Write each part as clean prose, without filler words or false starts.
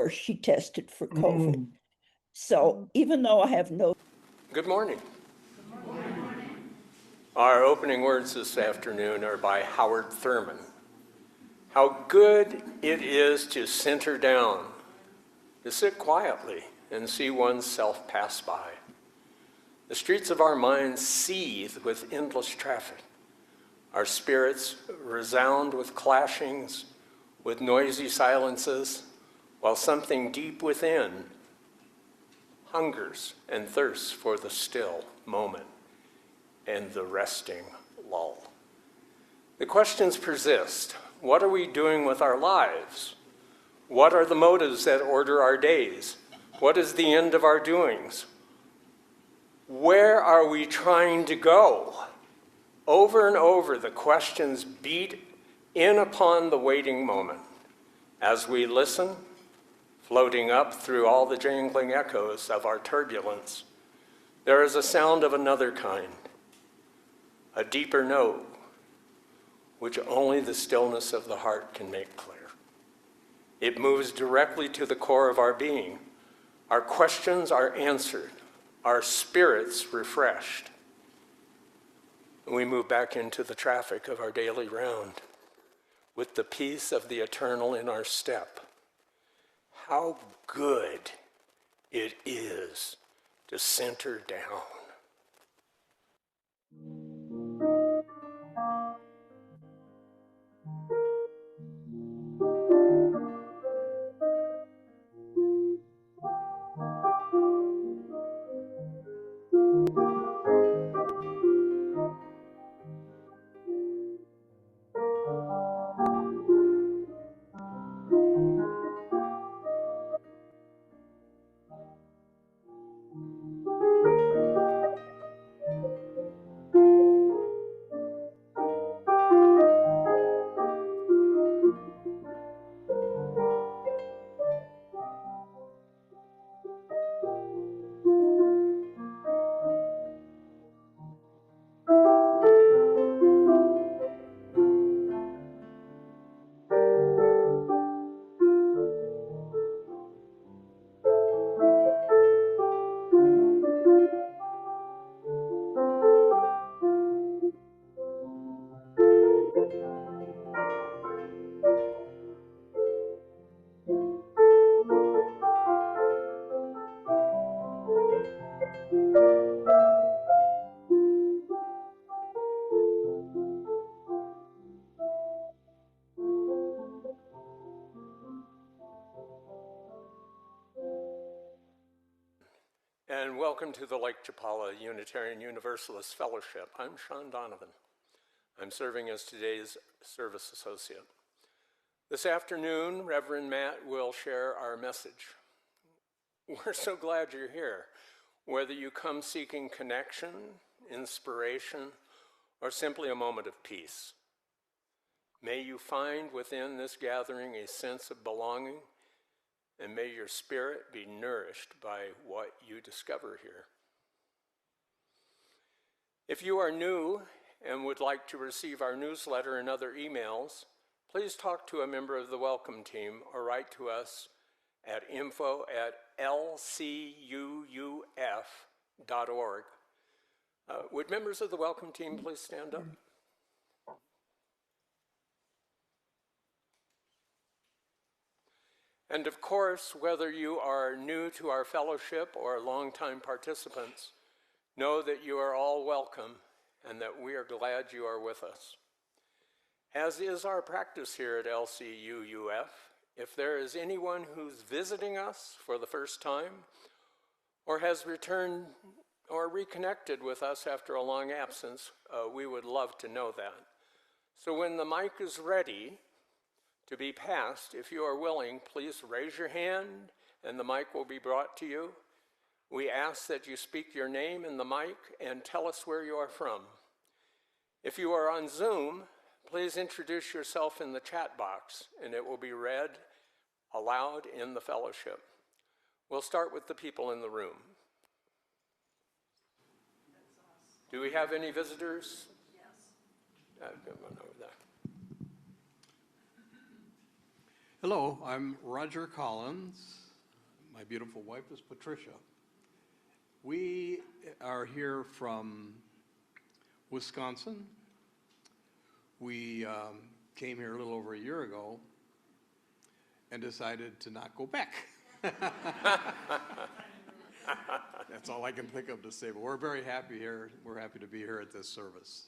before she tested for COVID. So even though I have no... Good morning. Good morning. Our opening words this afternoon are by Howard Thurman. How good it is to center down, to sit quietly and see oneself pass by. The streets of our minds seethe with endless traffic. Our spirits resound with clashings, with noisy silences, while something deep within hungers and thirsts for the still moment and the resting lull. The questions persist. What are we doing with our lives? What are the motives that order our days? What is the end of our doings? Where are we trying to go? Over and over, the questions beat in upon the waiting moment. As we listen, floating up through all the jangling echoes of our turbulence, there is a sound of another kind, a deeper note, which only the stillness of the heart can make clear. It moves directly to the core of our being. Our questions are answered, our spirits refreshed. We move back into the traffic of our daily round with the peace of the eternal in our step. How good it is to center down. And welcome to the Lake Chapala Unitarian Universalist Fellowship. I'm Sean Donovan. I'm serving as today's service associate. This afternoon, Reverend Matt will share our message. We're so glad you're here, whether you come seeking connection, inspiration, or simply a moment of peace. May you find within this gathering a sense of belonging, and may your spirit be nourished by what you discover here. If you are new and would like to receive our newsletter and other emails, please talk to a member of the welcome team or write to us at info@lcuuf.org. Would members of the welcome team please stand up? And of course, whether you are new to our fellowship or longtime participants, know that you are all welcome and that we are glad you are with us. As is our practice here at LCUUF, if there is anyone who's visiting us for the first time or has returned or reconnected with us after a long absence, we would love to know that. So when the mic is ready to be passed, if you are willing, please raise your hand and the mic will be brought to you. We ask that you speak your name in the mic and tell us where you are from. If you are on Zoom, please introduce yourself in the chat box and it will be read aloud in the fellowship. We'll start with the people in the room. Do we have any visitors? Yes. Come on over there. Hello, I'm Roger Collins. My beautiful wife is Patricia. We are here from Wisconsin. We came here a little over a year ago and decided to not go back. That's all I can think of to say, but we're very happy here. We're happy to be here at this service.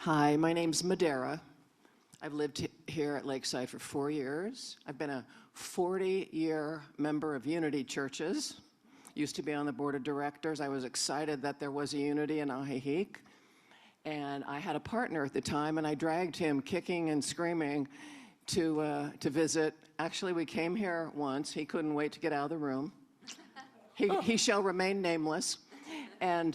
Hi, my name's Madera. I've lived here at Lakeside for 4 years. I've been a 40-year member of Unity Churches. Used to be on the board of directors. I was excited that there was a Unity in Ahihic. And I had a partner at the time, and I dragged him kicking and screaming to visit. Actually, we came here once. He couldn't wait to get out of the room. He shall remain nameless. And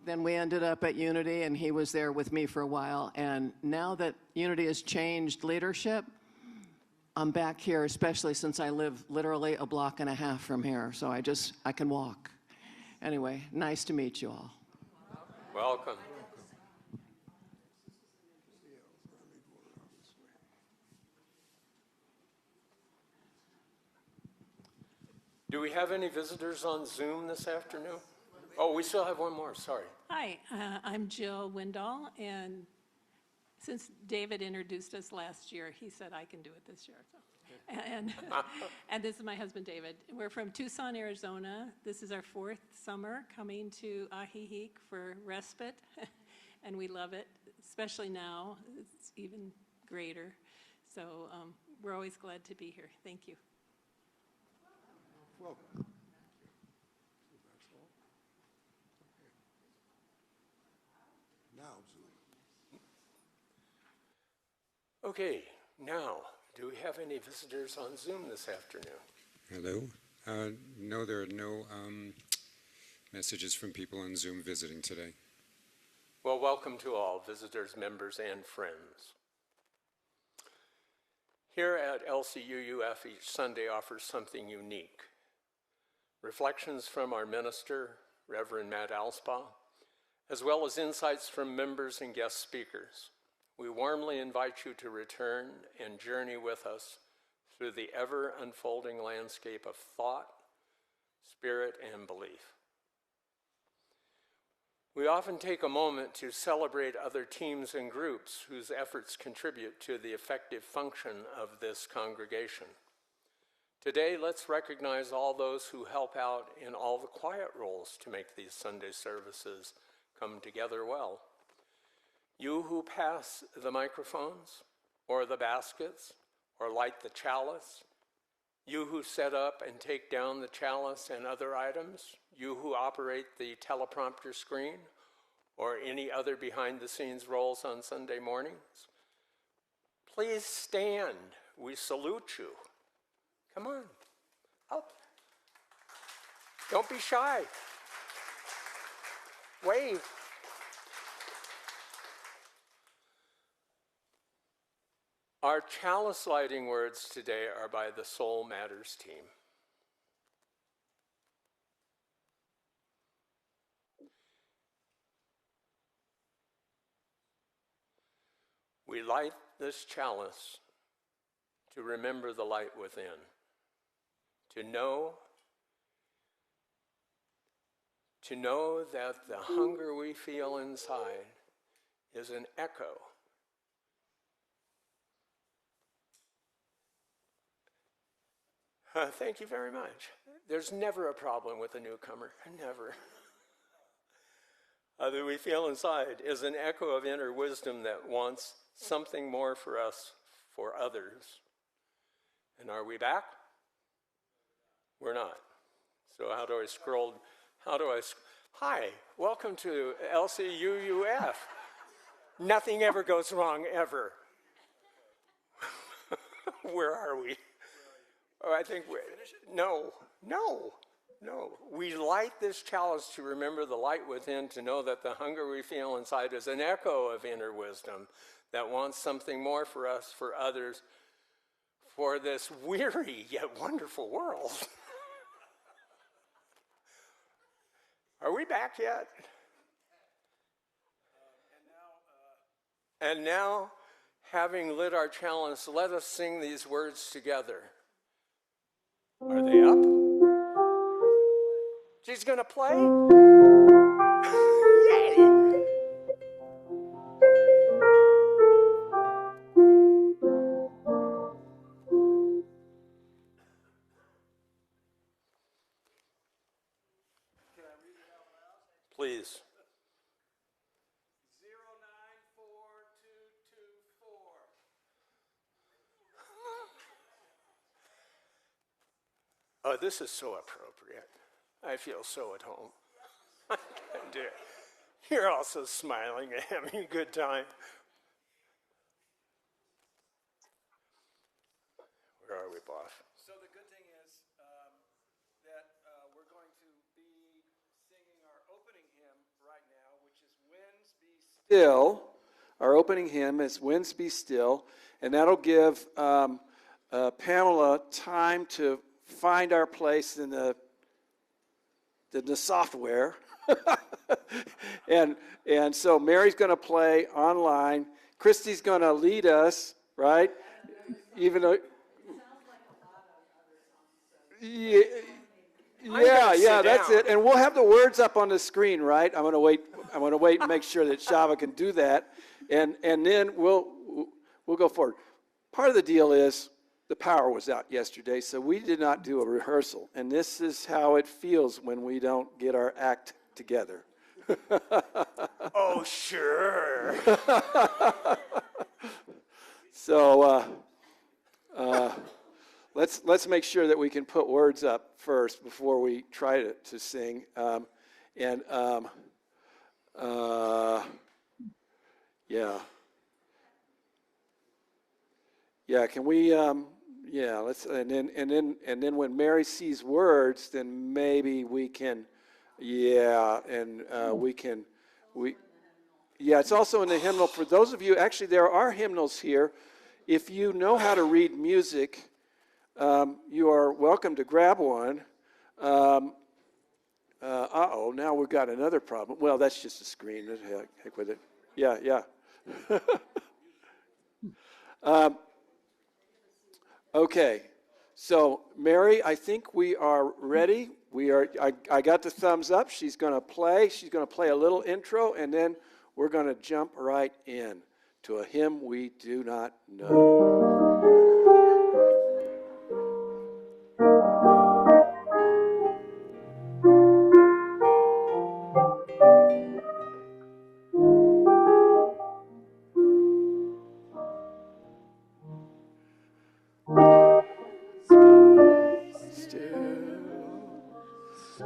then we ended up at Unity, and he was there with me for a while. And now that Unity has changed leadership, I'm back here, especially since I live literally a block and a half from here. So I can walk. Anyway, nice to meet you all. Welcome. Do we have any visitors on Zoom this afternoon? Oh, we still have one more, sorry. Hi, I'm Jill Windall, and since David introduced us last year, he said I can do it this year. So. And this is my husband, David. We're from Tucson, Arizona. This is our 4th summer coming to Ahihic for respite, and we love it, especially now. It's even greater. So we're always glad to be here. Thank you. Welcome. Okay, now, do we have any visitors on Zoom this afternoon? Hello. No, there are no messages from people on Zoom visiting today. Well, welcome to all visitors, members, and friends. Here at LCUUF, each Sunday offers something unique. Reflections from our minister, Reverend Matt Alspaugh, as well as insights from members and guest speakers. We warmly invite you to return and journey with us through the ever-unfolding landscape of thought, spirit, and belief. We often take a moment to celebrate other teams and groups whose efforts contribute to the effective function of this congregation. Today, let's recognize all those who help out in all the quiet roles to make these Sunday services come together well. You who pass the microphones, or the baskets, or light the chalice, you who set up and take down the chalice and other items, you who operate the teleprompter screen, or any other behind-the-scenes roles on Sunday mornings, please stand. We salute you. Come on, up. Don't be shy. Wave. Our chalice lighting words today are by the Soul Matters team. We light this chalice to remember the light within, to know that the hunger we feel inside is an echo Thank you very much. There's never a problem with a newcomer, never. That we feel inside is an echo of inner wisdom that wants something more for us, for others. And are we back? We're not. So how do I scroll? Hi, welcome to LCUUF. Nothing ever goes wrong, ever. Where are we? Oh, I think no. We light this chalice to remember the light within, to know that the hunger we feel inside is an echo of inner wisdom that wants something more for us, for others, for this weary yet wonderful world. Are we back yet? And now, having lit our chalice, let us sing these words together. Are they up? She's gonna play? Yay! Please. 094224. Oh, this is so appropriate. I feel so at home. Dear. You're also smiling and having a good time. Where are we, boss? So the good thing is that we're going to be singing our opening hymn right now, which is Winds Be Still. Our opening hymn is Winds Be Still, and that'll give Pamela time to find our place in the software. and so Mary's going to play online. Christy's going to lead us, right? Even though... Yeah, that's it. And we'll have the words up on the screen, right? I'm going to wait and make sure that Shava can do that, and then we'll go forward. Part of the deal is the power was out yesterday, so we did not do a rehearsal, and this is how it feels when we don't get our act together. Oh, sure. So let's make sure that we can put words up first before we try to sing. Can we? Let's and then when Mary sees words, then maybe we can. It's also in the hymnal. For those of you, actually, there are hymnals here. If you know how to read music, you are welcome to grab one. Now we've got another problem. Well, that's just a screen. Heck with it. Yeah. Okay. So, Mary, I think we are ready. I got the thumbs up. She's going to play. She's going to play a little intro, and then we're going to jump right in to a hymn we do not know.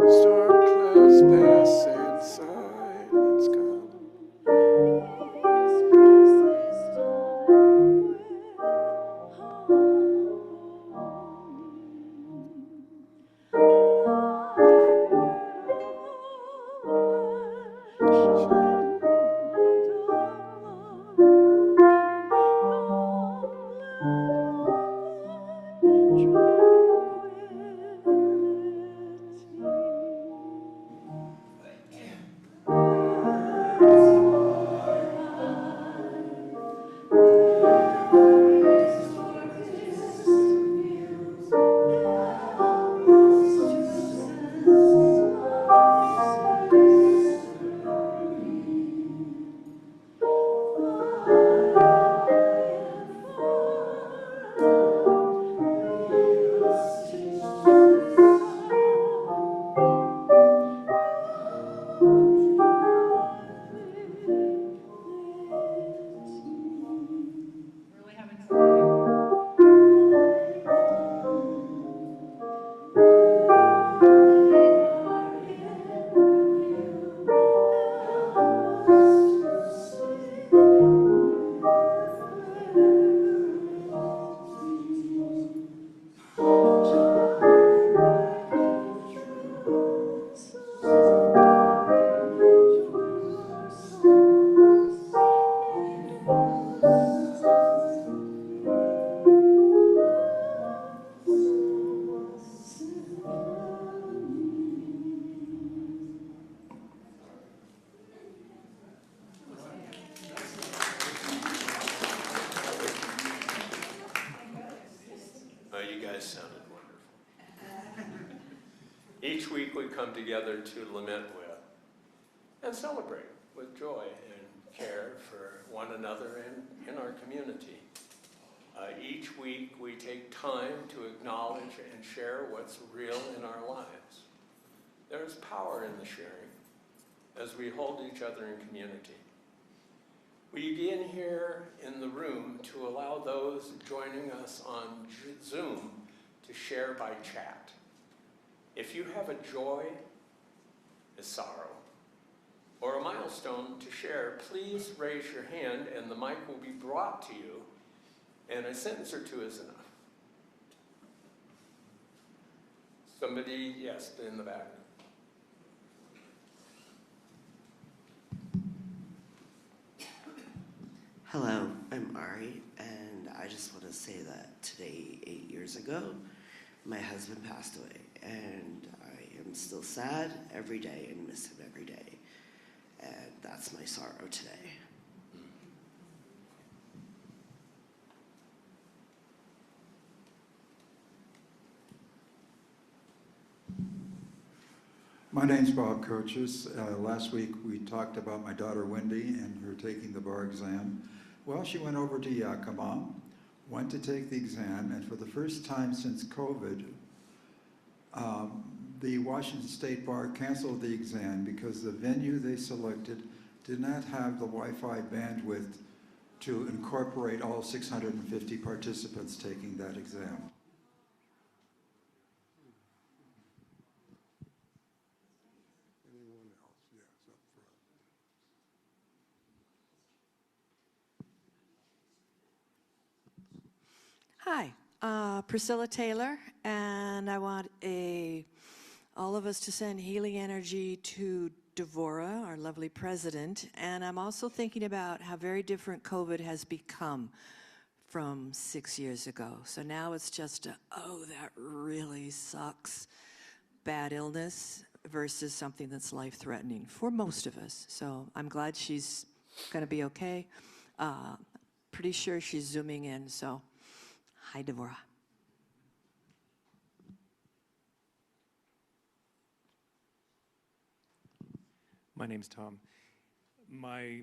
Storm clouds pass and silence come. sounded wonderful. Each week we come together to lament with and celebrate with joy and care for one another and in our community. Each week we take time to acknowledge and share what's real in our lives. There's power in the sharing as we hold each other in community. We begin here in the room to allow those joining us on Zoom to share by chat. If you have a joy, a sorrow, or a milestone to share, please raise your hand and the mic will be brought to you, and a sentence or two is enough. Somebody, yes, in the back. Hello, I'm Ari, and I just want to say that today, 8 years ago, my husband passed away, and I am still sad every day and miss him every day, and that's my sorrow today. My name's Bob Coaches. Last week we talked about my daughter Wendy and her taking the bar exam. Well, she went over to Yakima, went to take the exam, and for the first time since COVID, the Washington State Bar canceled the exam because the venue they selected did not have the Wi-Fi bandwidth to incorporate all 650 participants taking that exam. Hi, Priscilla Taylor, and I want all of us to send healing energy to Devora, our lovely president, and I'm also thinking about how very different COVID has become from 6 years ago. So now it's just oh, that really sucks, bad illness versus something that's life-threatening for most of us. So I'm glad she's going to be okay. Pretty sure she's Zooming in, so hi, Devorah. My name's Tom. I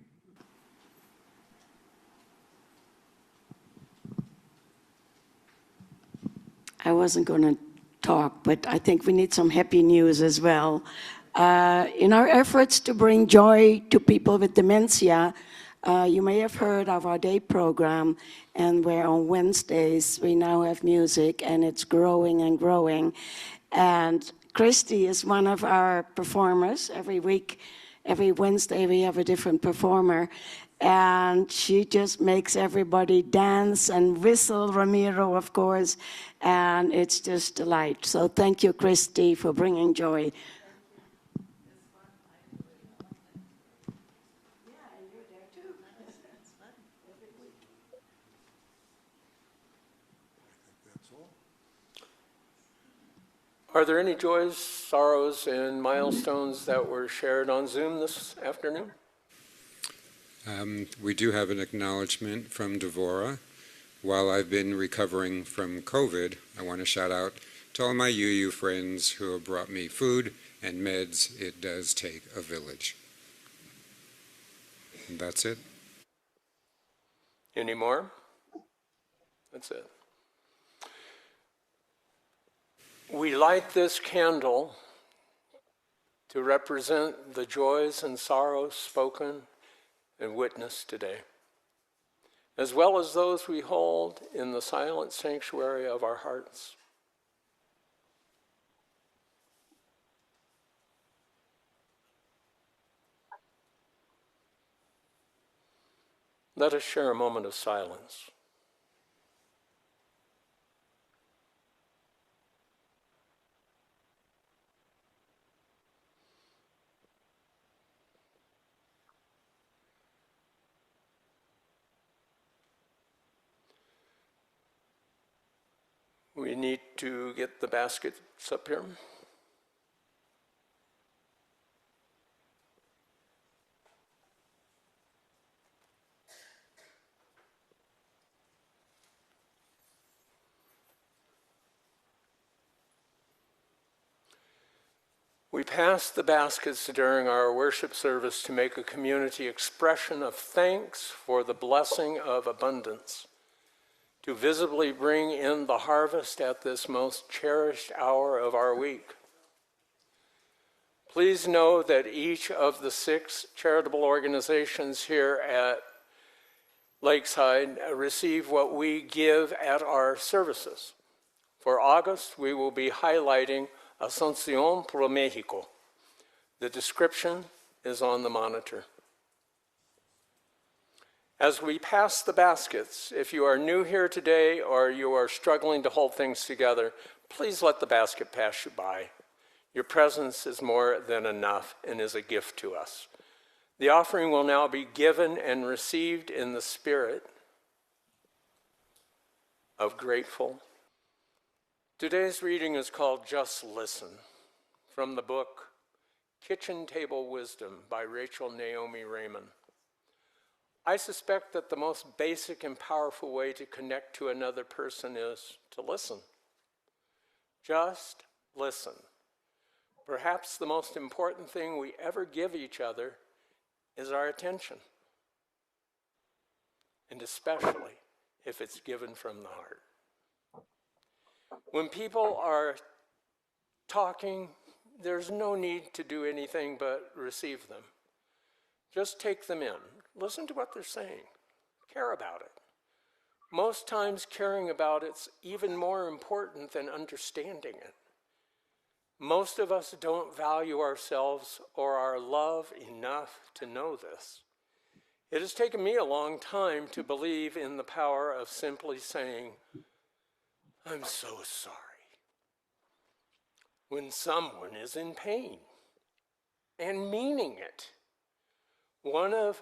wasn't going to talk, but I think we need some happy news as well. In our efforts to bring joy to people with dementia, you may have heard of our day program, and where on Wednesdays we now have music, and it's growing and growing. And Christy is one of our performers. Every week, every Wednesday, we have a different performer, and she just makes everybody dance and whistle, Ramiro, of course, and it's just a delight. So thank you, Christy, for bringing joy. Are there any joys, sorrows, and milestones that were shared on Zoom this afternoon? We do have an acknowledgement from Devora. While I've been recovering from COVID, I want to shout out to all my UU friends who have brought me food and meds. It does take a village. And that's it. Any more? That's it. We light this candle to represent the joys and sorrows spoken and witnessed today, as well as those we hold in the silent sanctuary of our hearts. Let us share a moment of silence. We need to get the baskets up here. We pass the baskets during our worship service to make a community expression of thanks for the blessing of abundance, to visibly bring in the harvest at this most cherished hour of our week. Please know that each of the 6 charitable organizations here at Lakeside receive what we give at our services. For August, we will be highlighting Asunción Pro México. The description is on the monitor. As we pass the baskets, if you are new here today or you are struggling to hold things together, please let the basket pass you by. Your presence is more than enough and is a gift to us. The offering will now be given and received in the spirit of grateful. Today's reading is called Just Listen, from the book Kitchen Table Wisdom by Rachel Naomi Raymond. I suspect that the most basic and powerful way to connect to another person is to listen. Just listen. Perhaps the most important thing we ever give each other is our attention, and especially if it's given from the heart. When people are talking, there's no need to do anything but receive them. Just take them in. Listen to what they're saying. Care about it. Most times caring about it's even more important than understanding it. Most of us don't value ourselves or our love enough to know this. It has taken me a long time to believe in the power of simply saying, "I'm so sorry," when someone is in pain, and meaning it. One of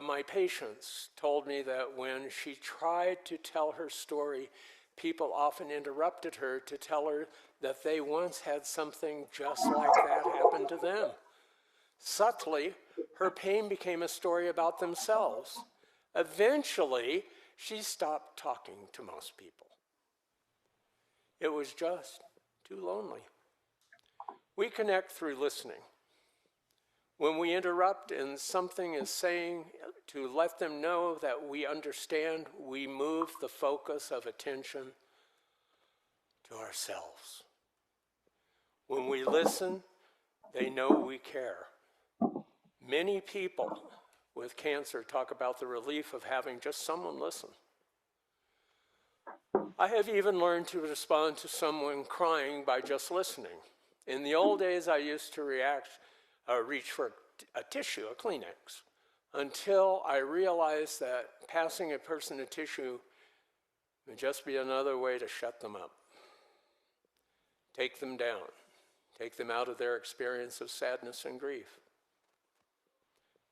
my patients told me that when she tried to tell her story, people often interrupted her to tell her that they once had something just like that happen to them. Subtly, her pain became a story about themselves. Eventually, she stopped talking to most people. It was just too lonely. We connect through listening. When we interrupt and something is saying, to let them know that we understand, we move the focus of attention to ourselves. When we listen, they know we care. Many people with cancer talk about the relief of having just someone listen. I have even learned to respond to someone crying by just listening. In the old days, I used to reach for a tissue, a Kleenex, until I realized that passing a person a tissue would just be another way to shut them up. Take them down. Take them out of their experience of sadness and grief.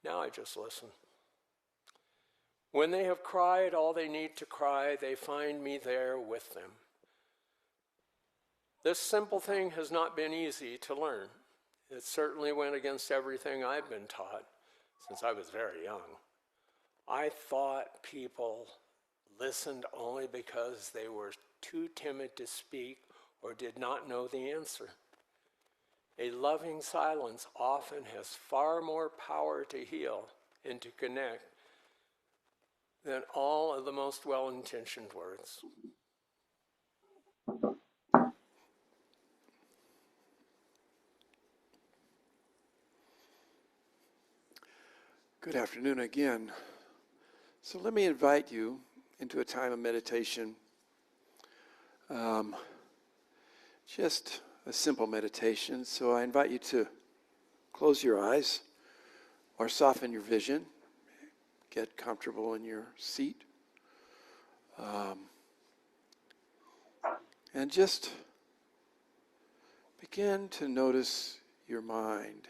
Now I just listen. When they have cried all they need to cry, they find me there with them. This simple thing has not been easy to learn. It certainly went against everything I've been taught since I was very young. I thought people listened only because they were too timid to speak or did not know the answer. A loving silence often has far more power to heal and to connect than all of the most well-intentioned words. Good afternoon again. So let me invite you into a time of meditation. Just a simple meditation. So I invite you to close your eyes or soften your vision. Get comfortable in your seat. And just begin to notice your mind.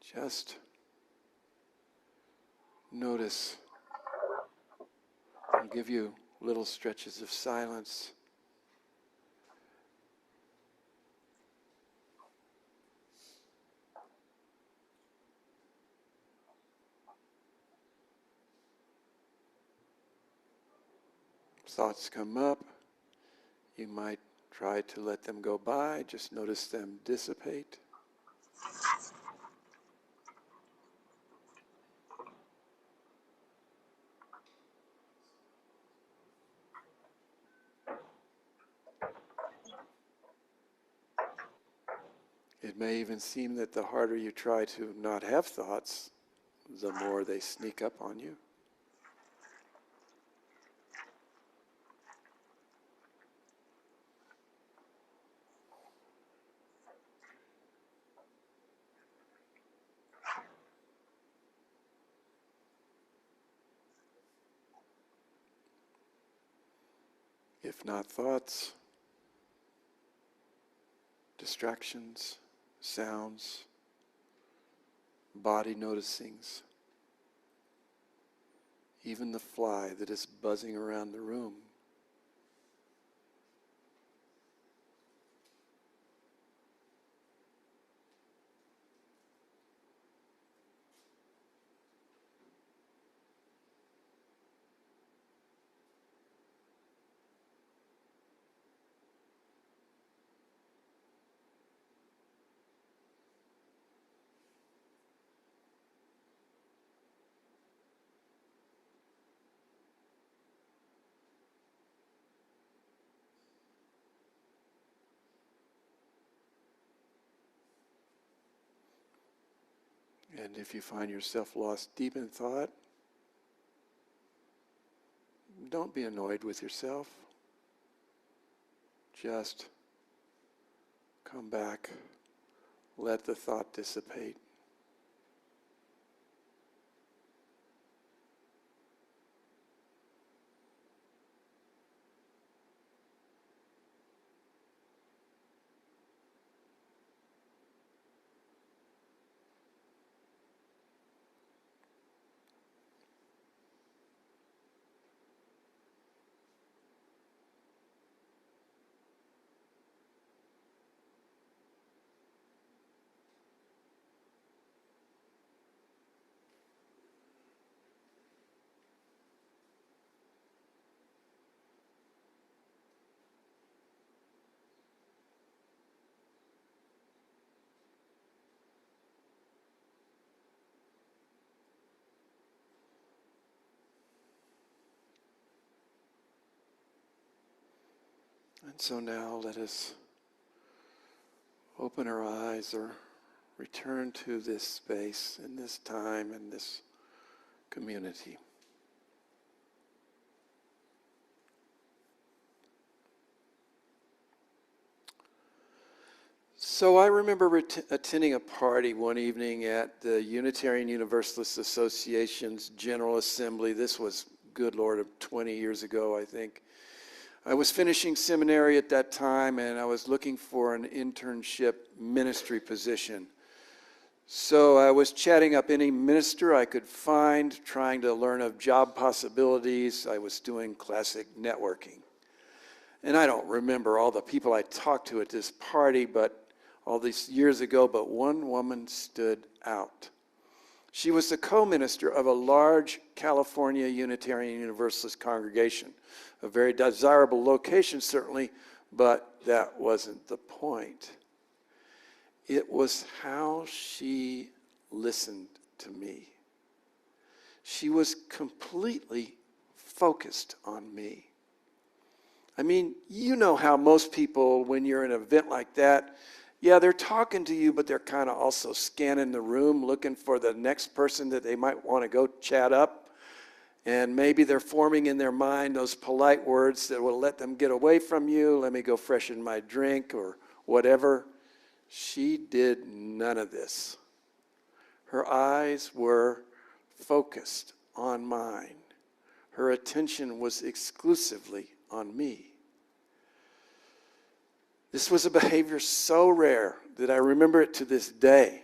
Just notice. I'll give you little stretches of silence. Thoughts come up. You might Try to let them go by. Just notice them dissipate. It may even seem that the harder you try to not have thoughts, the more they sneak up on you. If not thoughts, distractions, sounds, body noticings, even the fly that is buzzing around the room. And if you find yourself lost deep in thought, don't be annoyed with yourself. Just come back. Let the thought dissipate. And so now let us open our eyes or return to this space and this time and this community. So I remember attending a party one evening at the Unitarian Universalist Association's General Assembly. This was, good Lord, 20 years ago, I think. I was finishing seminary at that time, and I was looking for an internship ministry position. So I was chatting up any minister I could find, trying to learn of job possibilities. I was doing classic networking. And I don't remember all the people I talked to at this party, but all these years ago, but one woman stood out. She was the co-minister of a large California Unitarian Universalist congregation, a very desirable location certainly, but that wasn't the point. It was how she listened to me. She was completely focused on me. I mean, you know how most people, when you're in an event like that, yeah, they're talking to you, but they're kind of also scanning the room, looking for the next person that they might want to go chat up. And maybe they're forming in their mind those polite words that will let them get away from you. Let me go freshen my drink or whatever. She did none of this. Her eyes were focused on mine. Her attention was exclusively on me. This was a behavior so rare that I remember it to this day.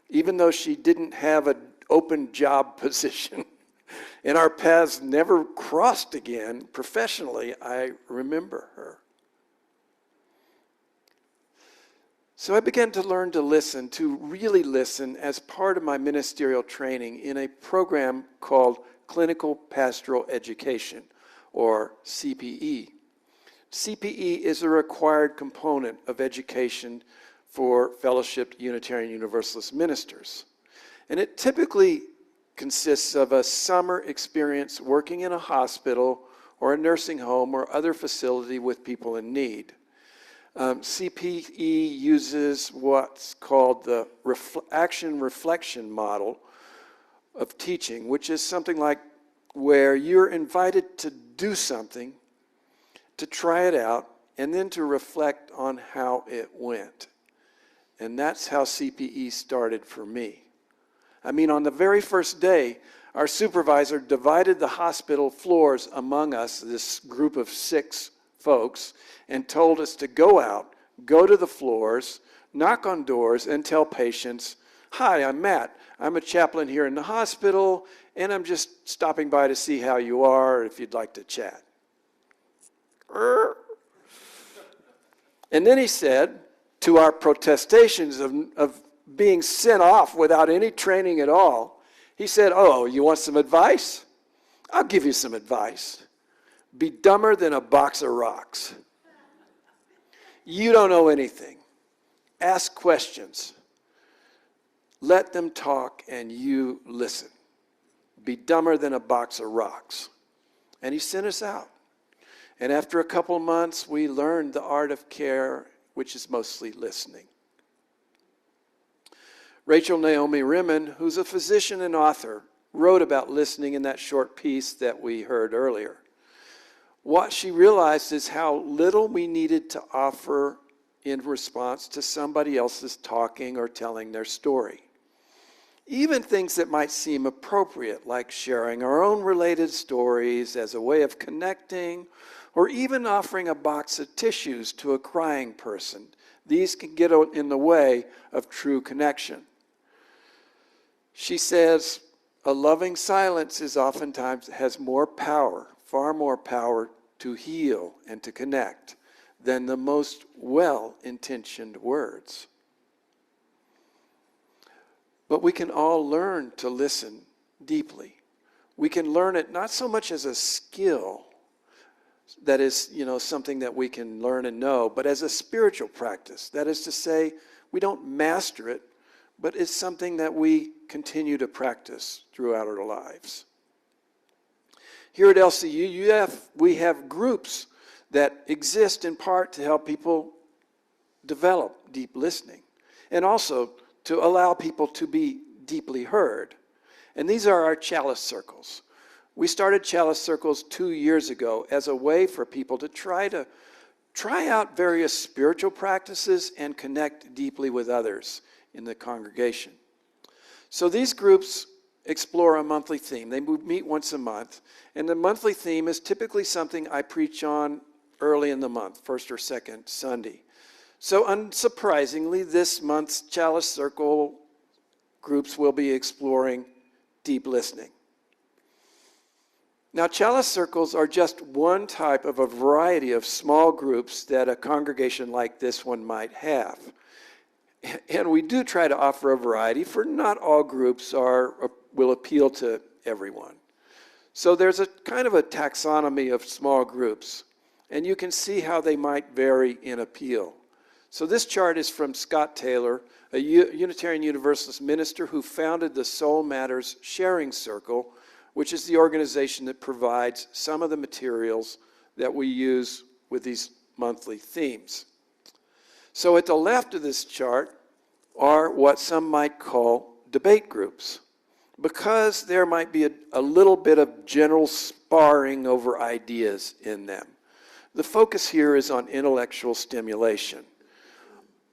Even though she didn't have an open job position and our paths never crossed again professionally, I remember her. So I began to learn to listen, to really listen, as part of my ministerial training in a program called Clinical Pastoral Education, or CPE. CPE is a required component of education for fellowshipped Unitarian Universalist ministers. And it typically consists of a summer experience working in a hospital or a nursing home or other facility with people in need. CPE uses what's called the action-reflection model of teaching, which is something like where you're invited to do something, to try it out, and then to reflect on how it went. And that's how CPE started for me. I mean, on the very first day, our supervisor divided the hospital floors among us, this group of 6 folks, and told us to go out, go to the floors, knock on doors, and tell patients, "Hi, I'm Matt. I'm a chaplain here in the hospital, and I'm just stopping by to see how you are, if you'd like to chat." And then he said, to our protestations of being sent off without any training at all, he said, "Oh, you want some advice? I'll give you some advice. Be dumber than a box of rocks. You don't know anything. Ask questions. Let them talk and you listen. Be dumber than a box of rocks." And he sent us out. And after a couple months, we learned the art of care, which is mostly listening. Rachel Naomi Rimon, who's a physician and author, wrote about listening in that short piece that we heard earlier. What she realized is how little we needed to offer in response to somebody else's talking or telling their story. Even things that might seem appropriate, like sharing our own related stories as a way of connecting, or even offering a box of tissues to a crying person. These can get in the way of true connection. She says, a loving silence is oftentimes has more power, far more power to heal and to connect than the most well-intentioned words. But we can all learn to listen deeply. We can learn it not so much as a skill that is, something that we can learn and know, but as a spiritual practice. That is to say, we don't master it, but it's something that we continue to practice throughout our lives. Here at LCUUF, we have groups that exist in part to help people develop deep listening, and also to allow people to be deeply heard. And these are our chalice circles. We started chalice circles 2 years ago as a way for people to try out various spiritual practices and connect deeply with others in the congregation. So these groups explore a monthly theme. They meet once a month, and the monthly theme is typically something I preach on early in the month, first or second Sunday. So unsurprisingly, this month's chalice circle groups will be exploring deep listening. Now, chalice circles are just one type of a variety of small groups that a congregation like this one might have. And we do try to offer a variety, for not all groups will appeal to everyone. So there's a kind of a taxonomy of small groups, and you can see how they might vary in appeal. So this chart is from Scott Taylor, a Unitarian Universalist minister who founded the Soul Matters Sharing Circle, which is the organization that provides some of the materials that we use with these monthly themes. So at the left of this chart are what some might call debate groups, because there might be a little bit of general sparring over ideas in them. The focus here is on intellectual stimulation.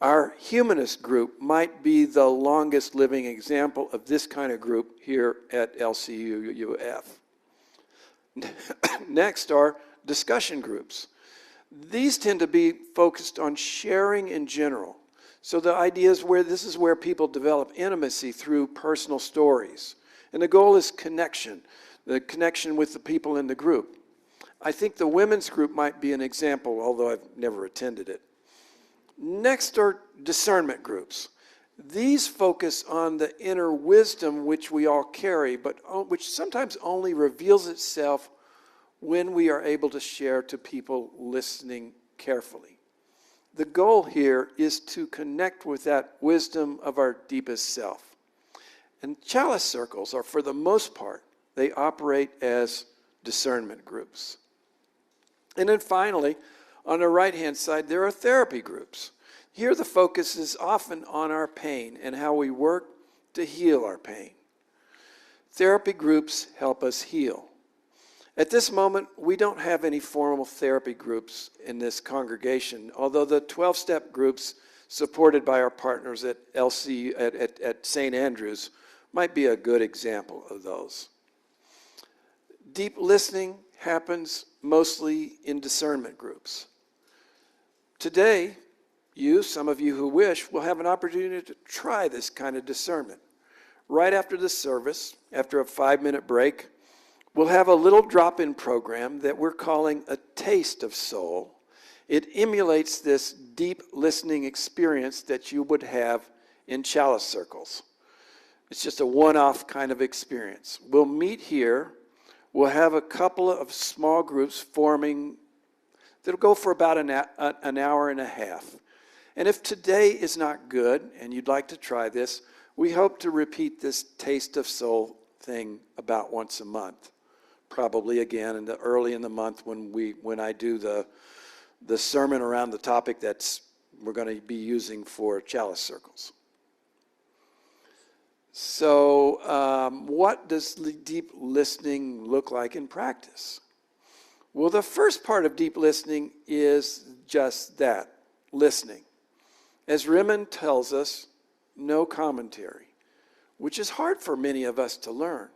Our humanist group might be the longest living example of this kind of group here at LCUUF. Next are discussion groups. These tend to be focused on sharing in general. So the idea is this is where people develop intimacy through personal stories. And the goal is connection, the connection with the people in the group. I think the women's group might be an example, although I've never attended it. Next are discernment groups. These focus on the inner wisdom which we all carry, but which sometimes only reveals itself when we are able to share to people listening carefully. The goal here is to connect with that wisdom of our deepest self. And chalice circles are, for the most part, they operate as discernment groups. And then finally, on the right-hand side, there are therapy groups. Here the focus is often on our pain and how we work to heal our pain. Therapy groups help us heal. At this moment, we don't have any formal therapy groups in this congregation, although the 12-step groups supported by our partners at at St. Andrews might be a good example of those. Deep listening happens mostly in discernment groups. Today, some of you who wish, will have an opportunity to try this kind of discernment. Right after the service, after a 5-minute break, we'll have a little drop-in program that we're calling a Taste of Soul. It emulates this deep listening experience that you would have in chalice circles. It's just a one-off kind of experience. We'll meet here. We'll have a couple of small groups forming that'll go for about an hour and a half. And if today is not good and you'd like to try this, we hope to repeat this Taste of Soul thing about once a month. Probably again early in the month when I do the sermon around the topic we're going to be using for chalice circles. So what does deep listening look like in practice? Well, the first part of deep listening is just that, listening. As Rimmon tells us, no commentary, which is hard for many of us to learn.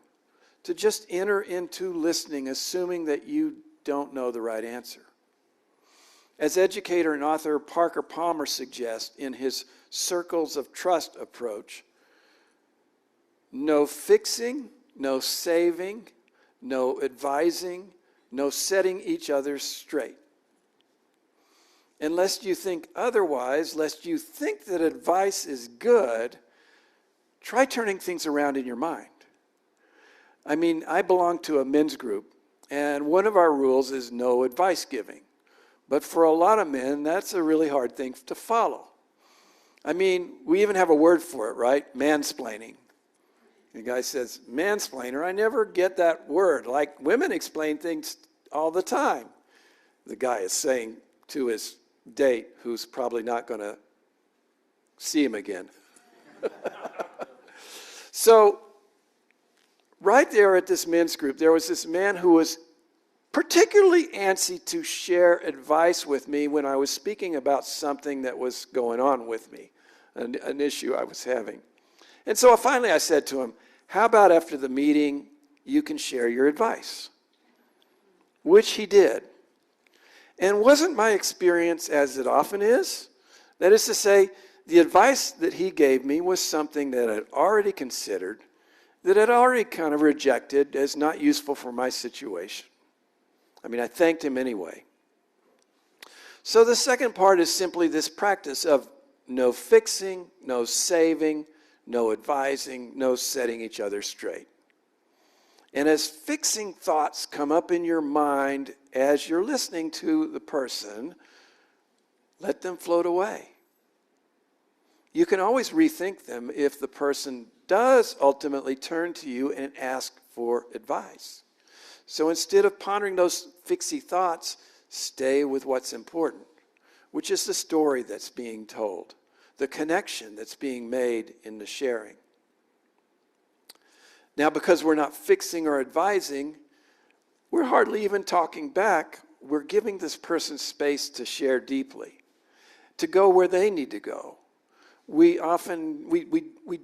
To just enter into listening, assuming that you don't know the right answer. As educator and author Parker Palmer suggests in his Circles of Trust approach, no fixing, no saving, no advising, no setting each other straight. And lest you think otherwise, lest you think that advice is good, try turning things around in your mind. I mean, I belong to a men's group, and one of our rules is no advice giving. But for a lot of men, that's a really hard thing to follow. I mean, we even have a word for it, right? Mansplaining. The guy says, mansplainer, I never get that word. Like, women explain things all the time. The guy is saying to his date, who's probably not going to see him again. So, right there at this men's group, there was this man who was particularly antsy to share advice with me when I was speaking about something that was going on with me, an issue I was having. And so finally I said to him, how about after the meeting you can share your advice? Which he did. And wasn't my experience as it often is? That is to say, the advice that he gave me was something that I'd already considered, that I'd already kind of rejected as not useful for my situation. I mean, I thanked him anyway. So the second part is simply this practice of no fixing, no saving, no advising, no setting each other straight. And as fixing thoughts come up in your mind as you're listening to the person, let them float away. You can always rethink them if the person does ultimately turn to you and ask for advice. So instead of pondering those fixy thoughts, stay with what's important, which is the story that's being told, the connection that's being made in the sharing. Now, because we're not fixing or advising, we're hardly even talking back. We're giving this person space to share deeply, to go where they need to go. We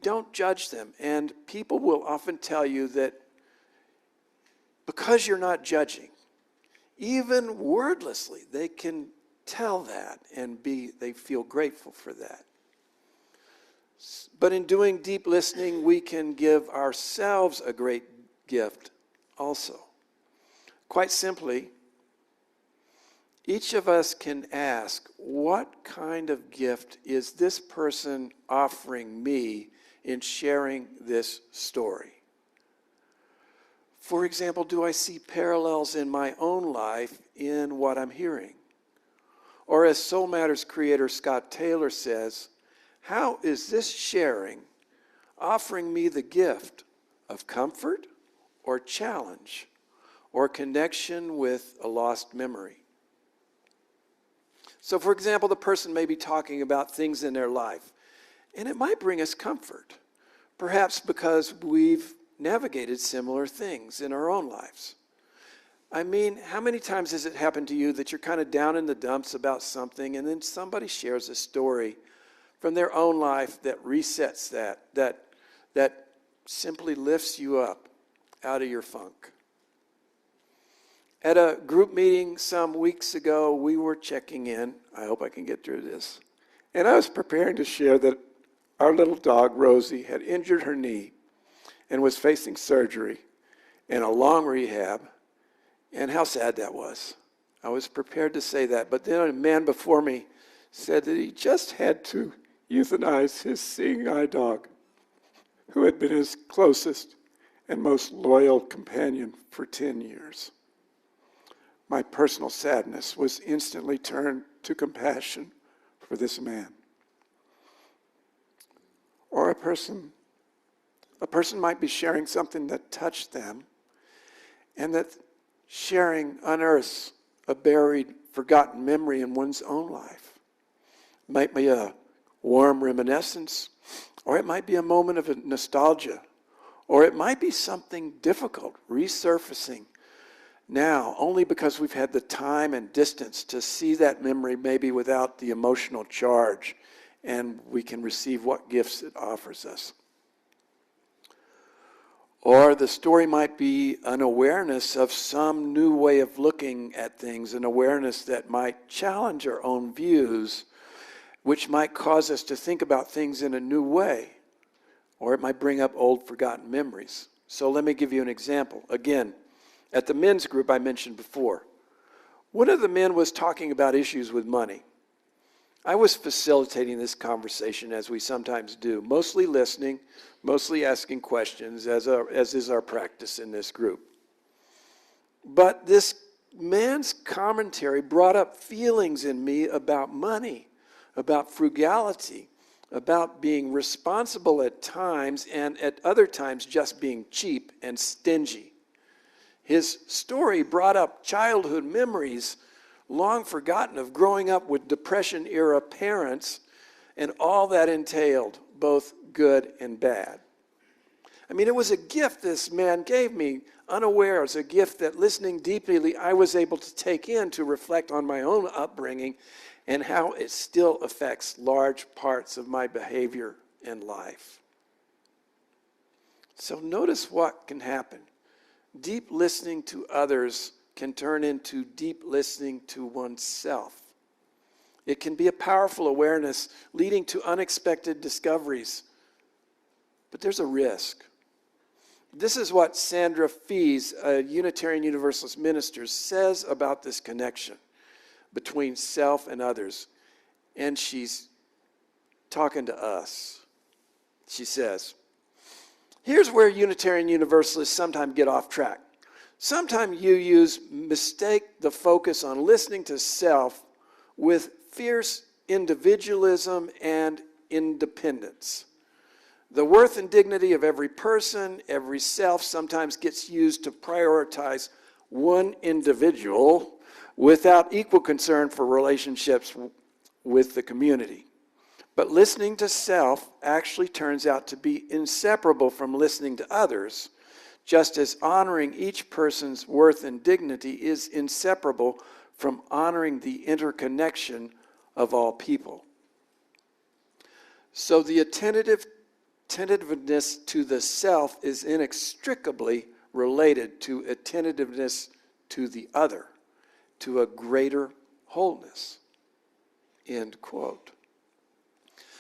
don't judge them, and people will often tell you that because you're not judging, even wordlessly, they can tell that and they feel grateful for that. But in doing deep listening, we can give ourselves a great gift also. Quite simply, each of us can ask, what kind of gift is this person offering me in sharing this story? For example, do I see parallels in my own life in what I'm hearing? Or as Soul Matters creator Scott Taylor says, how is this sharing offering me the gift of comfort or challenge or connection with a lost memory? So for example, the person may be talking about things in their life, and it might bring us comfort, perhaps because we've navigated similar things in our own lives. I mean, how many times has it happened to you that you're kind of down in the dumps about something, and then somebody shares a story from their own life that resets that simply lifts you up out of your funk? At a group meeting some weeks ago, we were checking in. I hope I can get through this. And I was preparing to share that our little dog, Rosie, had injured her knee and was facing surgery and a long rehab, and how sad that was. I was prepared to say that, but then a man before me said that he just had to euthanize his seeing eye dog, who had been his closest and most loyal companion for 10 years. My personal sadness was instantly turned to compassion for this man. Or a person might be sharing something that touched them, and that sharing unearths a buried, forgotten memory in one's own life. It might be a warm reminiscence, or it might be a moment of nostalgia, or it might be something difficult resurfacing now, only because we've had the time and distance to see that memory maybe without the emotional charge, and we can receive what gifts it offers us. Or the story might be an awareness of some new way of looking at things, an awareness that might challenge our own views, which might cause us to think about things in a new way, or it might bring up old forgotten memories. So let me give you an example. Again, at the men's group I mentioned before, one of the men was talking about issues with money. I was facilitating this conversation, as we sometimes do, mostly listening, mostly asking questions, as is our practice in this group. But this man's commentary brought up feelings in me about money, about frugality, about being responsible at times, and at other times just being cheap and stingy. His story brought up childhood memories long forgotten of growing up with Depression-era parents and all that entailed, both good and bad. I mean, it was a gift this man gave me, unaware. It was a gift that, listening deeply, I was able to take in to reflect on my own upbringing and how it still affects large parts of my behavior and life. So notice what can happen. Deep listening to others can turn into deep listening to oneself. It can be a powerful awareness leading to unexpected discoveries. But there's a risk. This is what Sandra Fees, a Unitarian Universalist minister, says about this connection between self and others. And she's talking to us. She says, here's where Unitarian Universalists sometimes get off track. Sometimes you mistake the focus on listening to self with fierce individualism and independence. The worth and dignity of every person, every self, sometimes gets used to prioritize one individual without equal concern for relationships with the community. But listening to self actually turns out to be inseparable from listening to others, just as honoring each person's worth and dignity is inseparable from honoring the interconnection of all people. So the attentiveness to the self is inextricably related to attentiveness to the other, to a greater wholeness. End quote.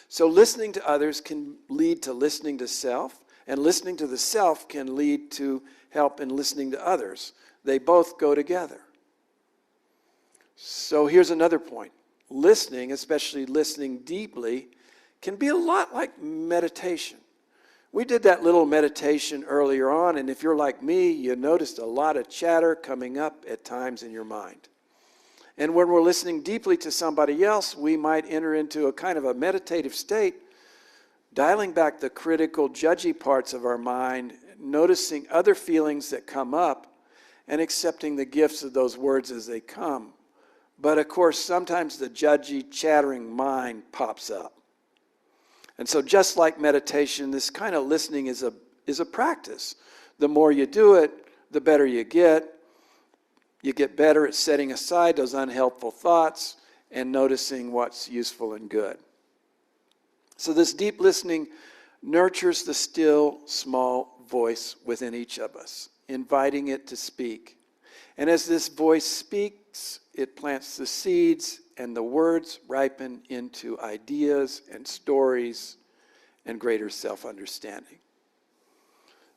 So listening to others can lead to listening to self, and listening to the self can lead to help in listening to others. They both go together. So here's another point. Listening, especially listening deeply, can be a lot like meditation. We did that little meditation earlier on, and if you're like me, you noticed a lot of chatter coming up at times in your mind. And when we're listening deeply to somebody else, we might enter into a kind of a meditative state, dialing back the critical, judgy parts of our mind, noticing other feelings that come up, and accepting the gifts of those words as they come. But of course, sometimes the judgy, chattering mind pops up. And so just like meditation, this kind of listening is a practice. The more you do it, the better you get. You get better at setting aside those unhelpful thoughts and noticing what's useful and good. So this deep listening nurtures the still, small voice within each of us, inviting it to speak. And as this voice speaks, it plants the seeds, and the words ripen into ideas and stories and greater self-understanding.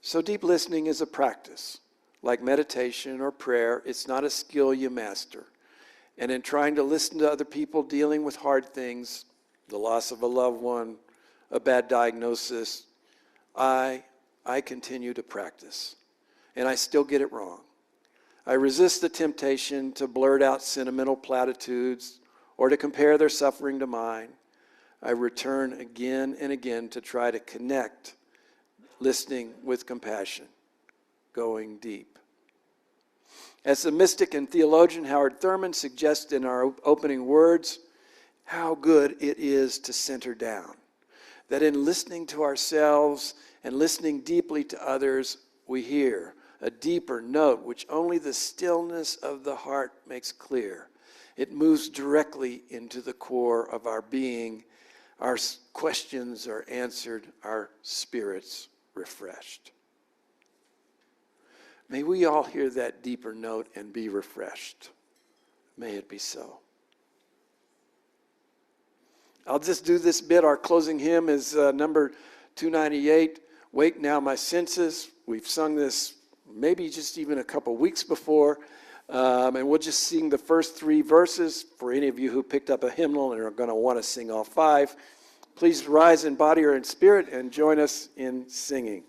So deep listening is a practice. Like meditation or prayer, it's not a skill you master. And in trying to listen to other people dealing with hard things, the loss of a loved one, a bad diagnosis, I continue to practice. And I still get it wrong. I resist the temptation to blurt out sentimental platitudes or to compare their suffering to mine. I return again and again to try to connect, listening with compassion, going deep. As the mystic and theologian Howard Thurman suggests in our opening words, how good it is to center down. That in listening to ourselves and listening deeply to others, we hear a deeper note which only the stillness of the heart makes clear. It moves directly into the core of our being. Our questions are answered, our spirits refreshed. May we all hear that deeper note and be refreshed. May it be so. I'll just do this bit. Our closing hymn is number 298, Wake Now My Senses. We've sung this maybe just even a couple weeks before. And we'll just sing the first 3 verses. For any of you who picked up a hymnal and are going to want to sing all 5, please rise in body or in spirit and join us in singing.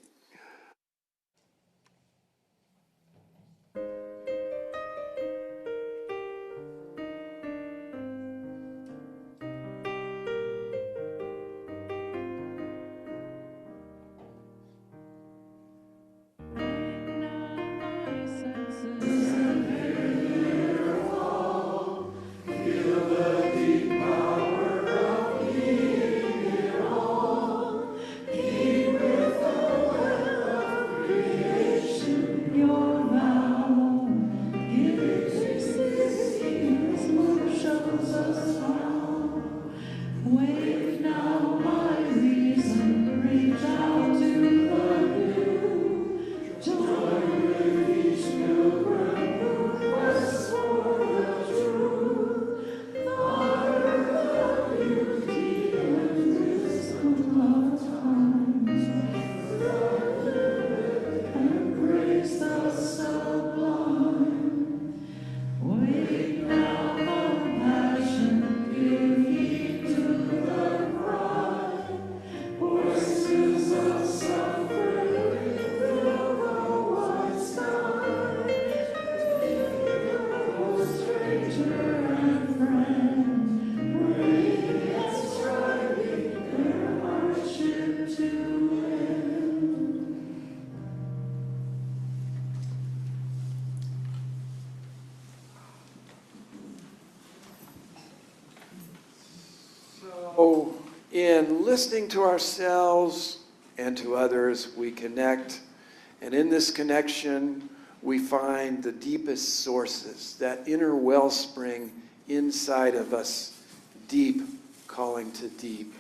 So, in listening to ourselves and to others, we connect. And in this connection, we find the deepest sources, that inner wellspring inside of us, deep calling to deep.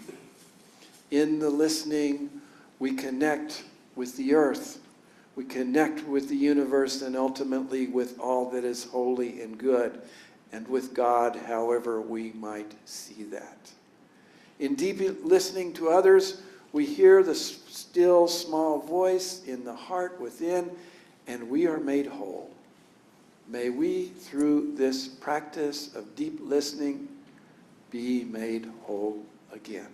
In the listening, we connect with the earth. We connect with the universe and ultimately with all that is holy and good, and with God, however we might see that. In deep listening to others, we hear the still small voice in the heart within, and we are made whole. May we, through this practice of deep listening, be made whole again.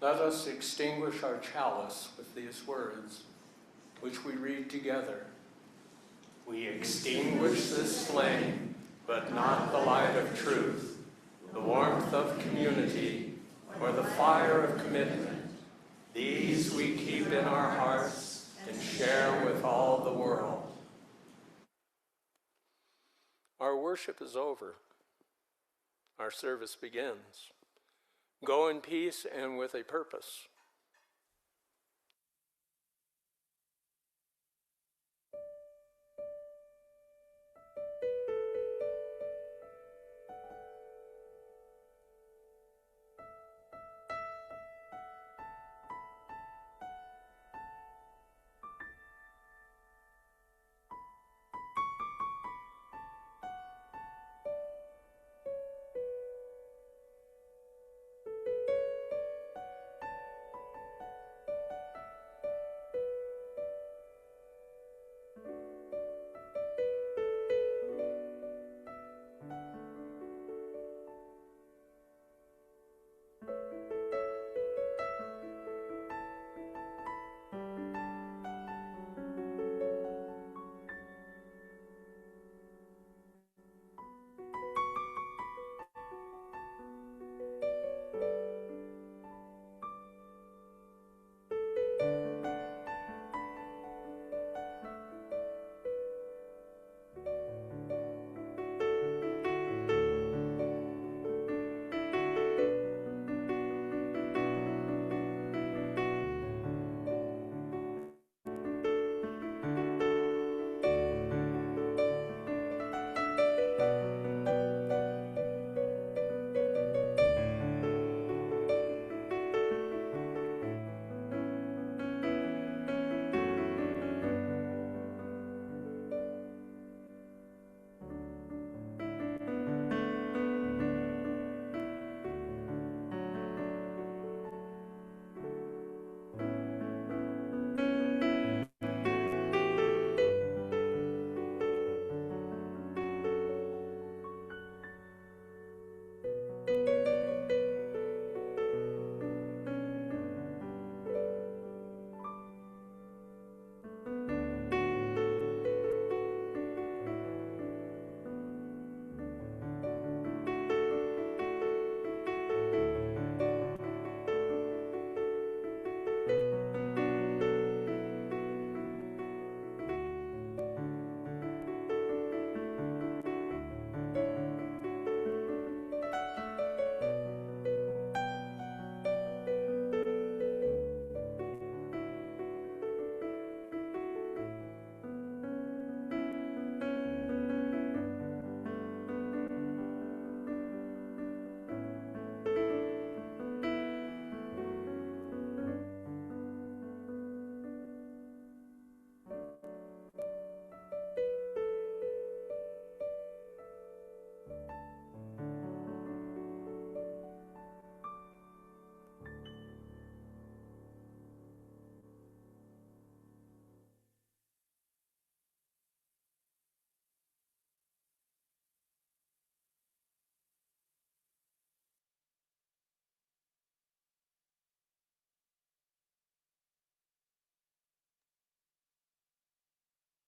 Let us extinguish our chalice with these words, which we read together. We extinguish this flame, but not the light of truth, the warmth of community, or the fire of commitment. These we keep in our hearts and share with all the world. Our worship is over. Our service begins. Go in peace and with a purpose.